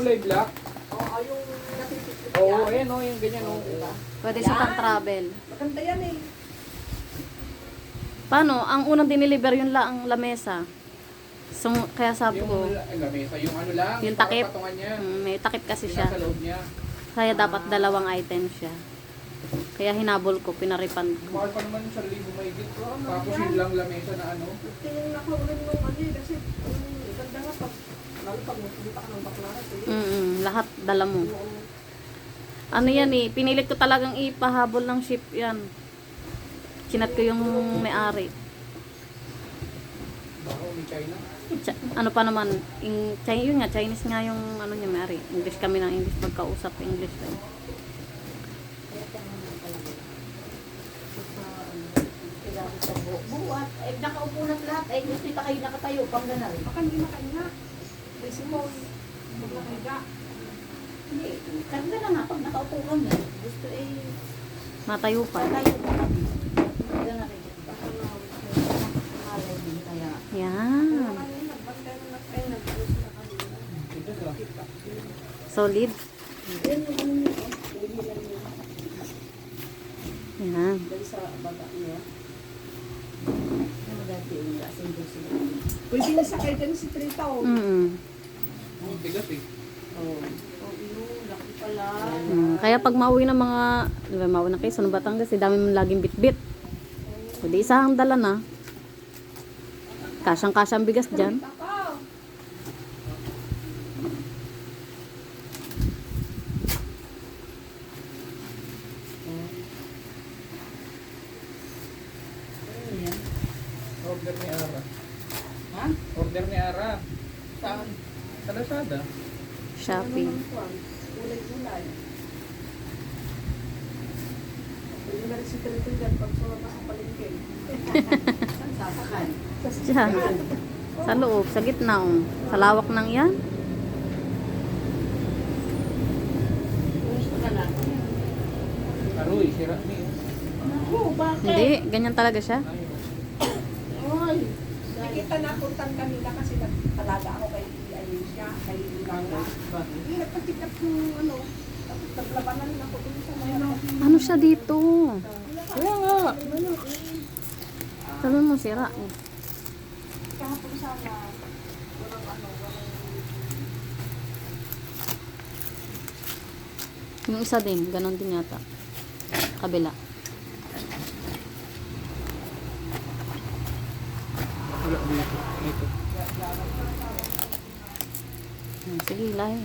kulay black. Oo, yung natitipid Oo, yan. ayan o, yung ganyan o. Diba? Pwede siya pang travel. Maganda yan eh. Paano? Ang unang diniliver yun lang ang lamesa. So, kaya sabi ko, Lamesa, yung ano lang, yung parang takip. patungan niya. May takip kasi Yung siya. nasa loob niya. Kaya dapat dalawang item siya. Kaya hinabol ko, pinaripan ko. Mahal pa naman yung 1,000 mahigit. Tapos yun lang lamesa na ano. Tingin ako rin nung ano eh, kasi ganda nga pag, lalo pag magpunta ka ng baklaran. Lahat dala mo. Ano yan eh, pinilit ko talagang ipahabol ng ship yan. Chinat ko yung may-ari. Baka may China. Ano pa naman, yun nga, Chinese nga yung ano niya may-ari. English kami ng English, magkausap English lang. Buat, eh, nakaupo na lahat, eh, gusto pa kayo nakatayo, pang ganun. Baka hindi makahinga. May simon. Huwag nakahiga. Hindi, kanda na nga, pag nakaupo kami, gusto eh, Matayo pa. tayo pa kami. Ganun rin. Baka malay din kaya. Yan. Kanina, banda na nagkain, nag-ayos na kanina. Solid. Yan yung ano nito, hindi lang yun. Yan. Dahil sa baba niya, ano dati yung assemble sila. Pwede na sakay dyan si Trita o. Oh, tigas eh. Oh, yun, laki pala. Kaya pag mauwi ng mga, di ba, mauwi na kayo sa Batangas, dami mong laging bitbit. O di isang dala na. Kasyang-kasyang bigas dyan. Order ni Ara. Ha? Order ni Ara. Saan? Sa Lazada. Shopping. Kulay-kulay. Pwede na rin si Trita dyan pag sumama sa palengke. Saan sasakay? Diyan. Sa loob, sa gitna. Oh. Sa lawak ng yan. Gusto ka lang. Aroy, sira ni. Naku, bakit? Hindi, ganyan talaga siya. Oy. Nakita na puntan kanina kasi nagtalaga ako kay Alicia, kay Ilana. Hindi, nagpatikap yung ano, tapos naglabanan ako dun sa mga Ano siya dito? Kaya nga. Sabi mo, sira. Eh. kahapon sana. Walang ano, walang... Yung isa din, ganon din yata. Kabila. Wala dito. Ito. Sige, lahi.